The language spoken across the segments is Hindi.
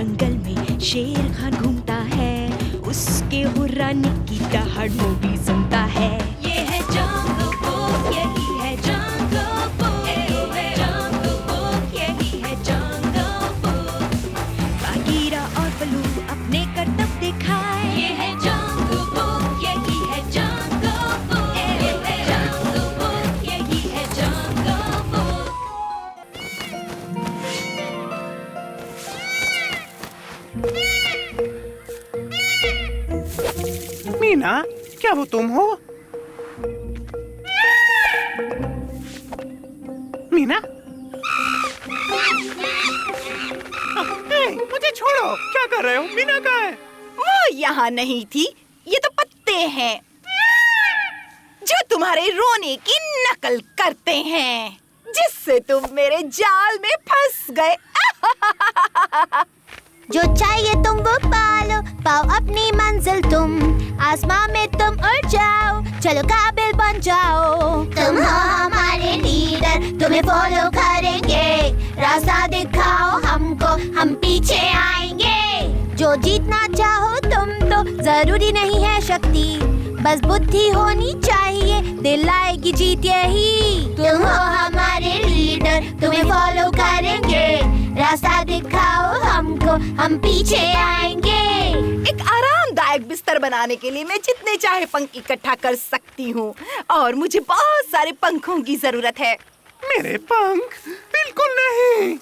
जंगल में शेर खान घूमता है, उसके हुर्राने की दहाड़ वो भी सुनता है। ये है जंगल बुक, यही है जंगल बुक, जंगल बुक, यही है जंगल बुक। बागीरा और बलू अपने करतब दिखाए, ये है जंगल बुक, यही है जंगल बुक, जंगल बुक, यही है जंगल बुक। मीना, क्या वो तुम हो? मीना, मुझे छोड़ो। क्या कर रहे हो? मीना कहाँ है? वो यहाँ नहीं थी, ये तो पत्ते हैं जो तुम्हारे रोने की नकल करते हैं, जिससे तुम मेरे जाल में फंस गए। जो चाहिए तुम वो पालो, पाओ अपनी मंजिल तुम, आसमां में तुम उड़ जाओ, चलो काबिल बन जाओ। तुम हो हमारे लीडर, तुम्हें फॉलो करेंगे, रास्ता दिखाओ हमको, हम पीछे आएंगे। जो जीतना चाहो तुम तो जरूरी नहीं है शक्ति, बस बुद्धि होनी चाहिए, दिलाएगी जीत यही। तुम हो हमारे लीडर, तुम्हें फॉलो करेंगे, रास्ता दिखाओ हमको, हम पीछे आएंगे। एक आरामदायक बिस्तर बनाने के लिए मैं जितने चाहे पंख इकट्ठा कर सकती हूँ, और मुझे बहुत सारे पंखों की जरूरत है। मेरे पंख? बिल्कुल नहीं।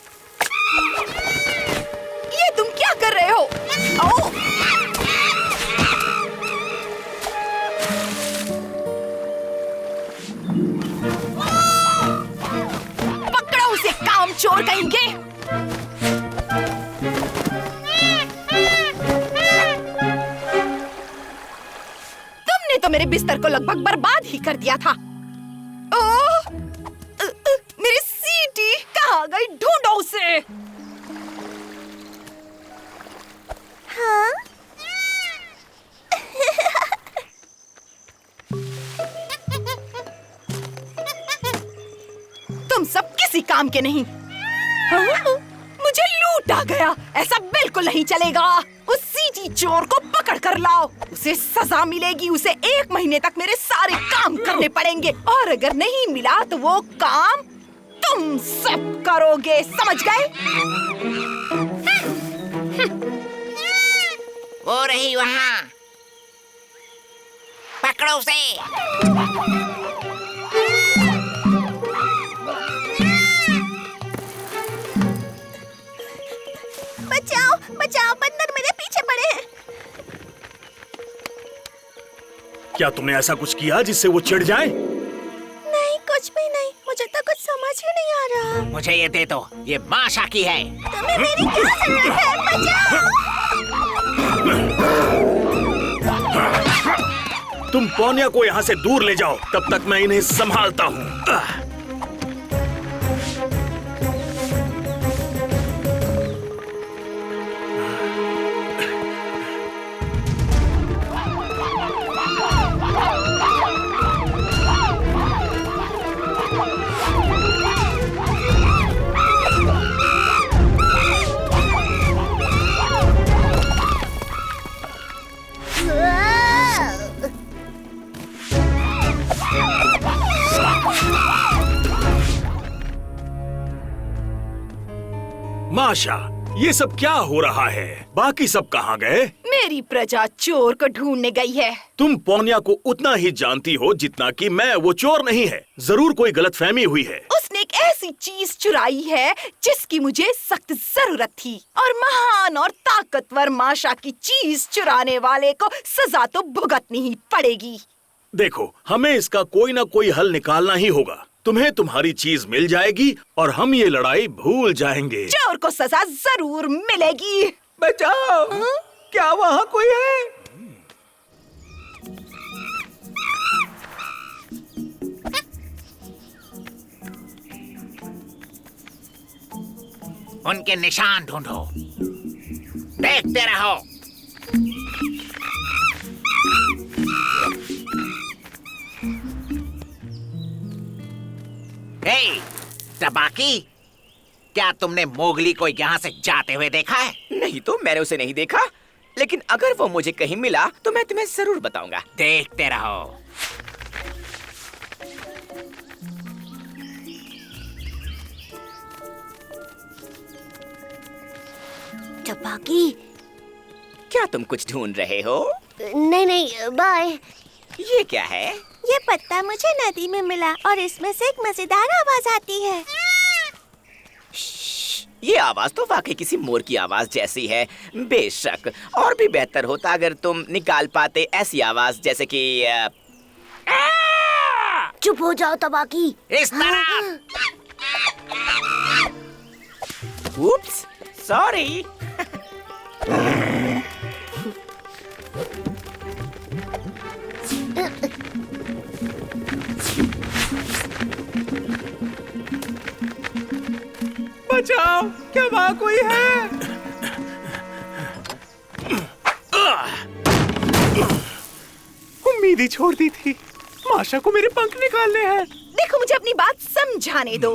ये तुम क्या कर रहे हो? ओह! पकड़ो उसे, कामचोर कहेंगे। तुमने तो मेरे बिस्तर को लगभग बर्बाद ही कर दिया था। ओह! मेरी सीटी कहाँ गई? ढूंढो उसे। हाँ? तुम सब किसी काम के नहीं। हाँ? मुझे लूटा गया। ऐसा बिल्कुल नहीं चलेगा। उस सीटी चोर को पकड़ कर लाओ, उसे सजा मिलेगी। उसे 1 महीने तक मेरे सारे काम करने पड़ेंगे, और अगर नहीं मिला तो वो काम तुम सब करोगे, समझ गए? वो रही वहाँ, पकड़ो उसे। बचाओ, बचाओ, बंदर मेरे पीछे पड़े हैं। क्या तुमने ऐसा कुछ किया जिससे वो चिढ़ जाए? नहीं, कुछ भी नहीं, मुझे तो कुछ समझ ही नहीं आ रहा। मुझे ये दे दो, ये माशा की है। तुम्हें मेरी क्या जरूरत है? बचाओ! तुम पोनिया को यहाँ से दूर ले जाओ, तब तक मैं इन्हें संभालता हूँ। माशा, ये सब क्या हो रहा है? बाकी सब कहाँ गए? मेरी प्रजा चोर को ढूंढने गई है। तुम पोनिया को उतना ही जानती हो जितना कि मैं। वो चोर नहीं है, जरूर कोई गलतफहमी हुई है। उसने एक ऐसी चीज चुराई है जिसकी मुझे सख्त जरूरत थी, और महान और ताकतवर माशा की चीज चुराने वाले को सजा तो भुगतनी ही पड़ेगी। देखो, हमें इसका कोई ना कोई हल निकालना ही होगा। तुम्हें तुम्हारी चीज मिल जाएगी और हम ये लड़ाई भूल जाएंगे। चोर को सजा जरूर मिलेगी। बचाओ! क्या वहाँ कोई है? उनके निशान ढूंढो, देखते रहो। हे, तबाकी, क्या तुमने मोगली को यहाँ से जाते हुए देखा है? नहीं तो मैंने उसे नहीं देखा, लेकिन अगर वो मुझे कहीं मिला तो मैं तुम्हें जरूर बताऊंगा। देखते रहो। टपाकी, क्या तुम कुछ ढूंढ रहे हो? नहीं नहीं, बाय। ये क्या है? ये पत्ता मुझे नदी में मिला और इसमें से एक मजेदार आवाज आती है। ये आवाज तो वाकई किसी मोर की आवाज जैसी है। बेशक, और भी बेहतर होता अगर तुम निकाल पाते ऐसी आवाज जैसे कि चुप हो जाओ तबाकी। इस तरह। उप्स, सॉरी। बचाओ, क्या वहाँ कोई है? उम्मीद ही छोड़ दी थी। माशा को मेरे पंख निकालने हैं। देखो, मुझे अपनी बात समझाने दो।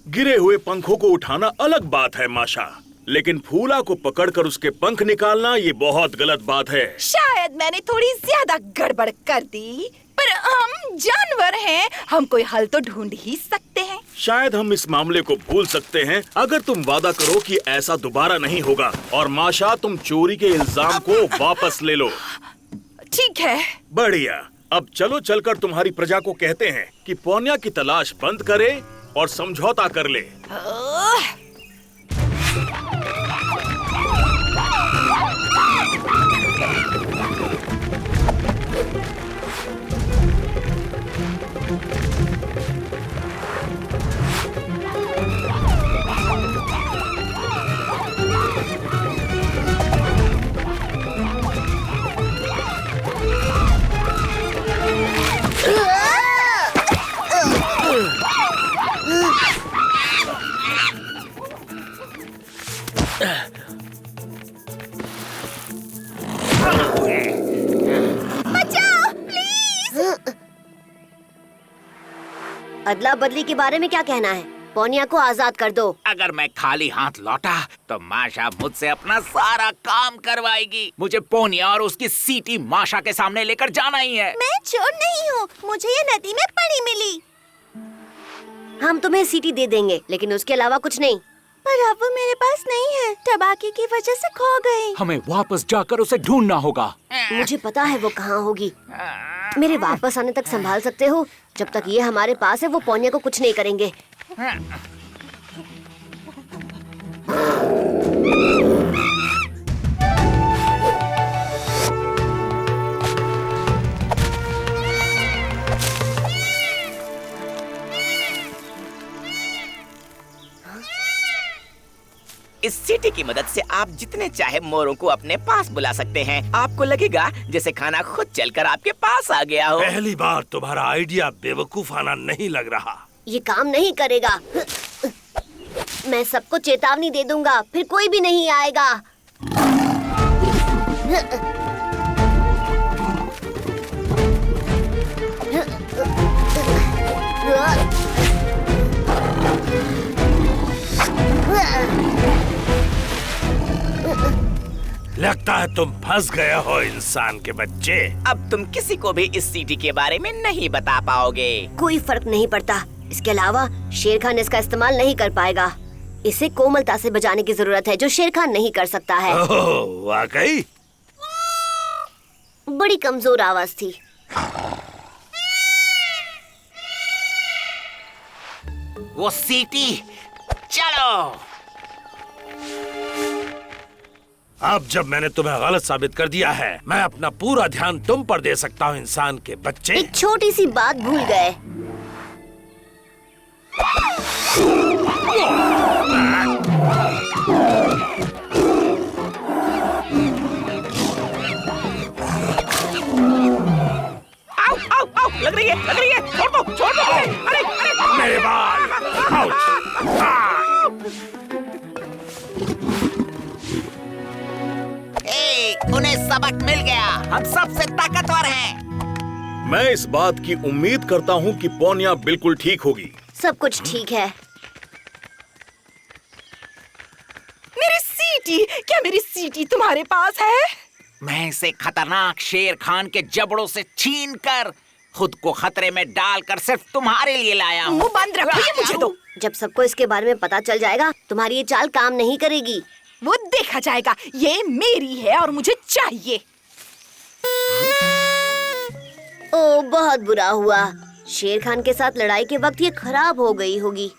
गिरे हुए पंखों को उठाना अलग बात है माशा, लेकिन फूला को पकड़कर उसके पंख निकालना ये बहुत गलत बात है। शायद मैंने थोड़ी ज्यादा गड़बड़ कर दी, पर हम जानवर हैं, हम कोई हल तो ढूंढ ही सकते हैं। शायद हम इस मामले को भूल सकते हैं अगर तुम वादा करो कि ऐसा दोबारा नहीं होगा। और माशा, तुम चोरी के इल्जाम को वापस ले लो। ठीक है। बढ़िया। अब चलो चलकर तुम्हारी प्रजा को कहते हैं कि पोन्या की तलाश बंद करे और समझौता कर ले। अदला बदली के बारे में क्या कहना है? पोनिया को आजाद कर दो। अगर मैं खाली हाथ लौटा तो माशा मुझसे अपना सारा काम करवाएगी। मुझे पोनिया और उसकी सीटी माशा के सामने लेकर जाना ही है। मैं चोर नहीं हूँ, मुझे ये नदी में पड़ी मिली। हम तुम्हें सीटी दे देंगे, लेकिन उसके अलावा कुछ नहीं। पर अब वो मेरे पास नहीं है, टबाकी की वजह से खो गई। हमें वापस जाकर उसे ढूंढना होगा। मुझे पता है वो कहाँ होगी। मेरे वापस आने तक संभाल सकते हो। जब तक ये हमारे पास है, वो पोनिया को कुछ नहीं करेंगे। इस सीटी की मदद से आप जितने चाहे मोरों को अपने पास बुला सकते हैं। आपको लगेगा जैसे खाना खुद चलकर आपके पास आ गया हो। पहली बार तुम्हारा आइडिया बेवकूफाना नहीं लग रहा। ये काम नहीं करेगा। मैं सबको चेतावनी दे दूंगा, फिर कोई भी नहीं आएगा। लगता है तुम फंस गए हो इंसान के बच्चे। अब तुम किसी को भी इस सीटी के बारे में नहीं बता पाओगे। कोई फर्क नहीं पड़ता। इसके अलावा शेर खान इसका इस्तेमाल नहीं कर पाएगा। इसे कोमलता से बजाने की जरूरत है, जो शेर खान नहीं कर सकता है। ओह, वाकई? बड़ी कमजोर आवाज थी। वो सीटी, चलो। अब जब मैंने तुम्हें गलत साबित कर दिया है, मैं अपना पूरा ध्यान तुम पर दे सकता हूँ इंसान के बच्चे। एक छोटी सी बात भूल गए। आओ, आओ, आओ, लग रही है, लग रही है। छोड़ दो, छोड़ दो। अरे, अरे, मेरे बाल। उन्हें सबक मिल गया। हम सबसे ताकतवर हैं। मैं इस बात की उम्मीद करता हूँ कि पोनिया बिल्कुल ठीक होगी। सब कुछ ठीक है। सीटी, क्या मेरी सीटी तुम्हारे पास है? मैं इसे खतरनाक शेर खान के जबड़ों से छीनकर खुद को खतरे में डालकर सिर्फ तुम्हारे लिए लाया हूँ। मुंह बंद रखो, ये मुझे दो। जब सबको इसके बारे में पता चल जाएगा तुम्हारी ये चाल काम नहीं करेगी। वो देखा जाएगा, ये मेरी है और मुझे चाहिए। ओ बहुत बुरा हुआ, शेर खान के साथ लड़ाई के वक्त ये खराब हो गई होगी।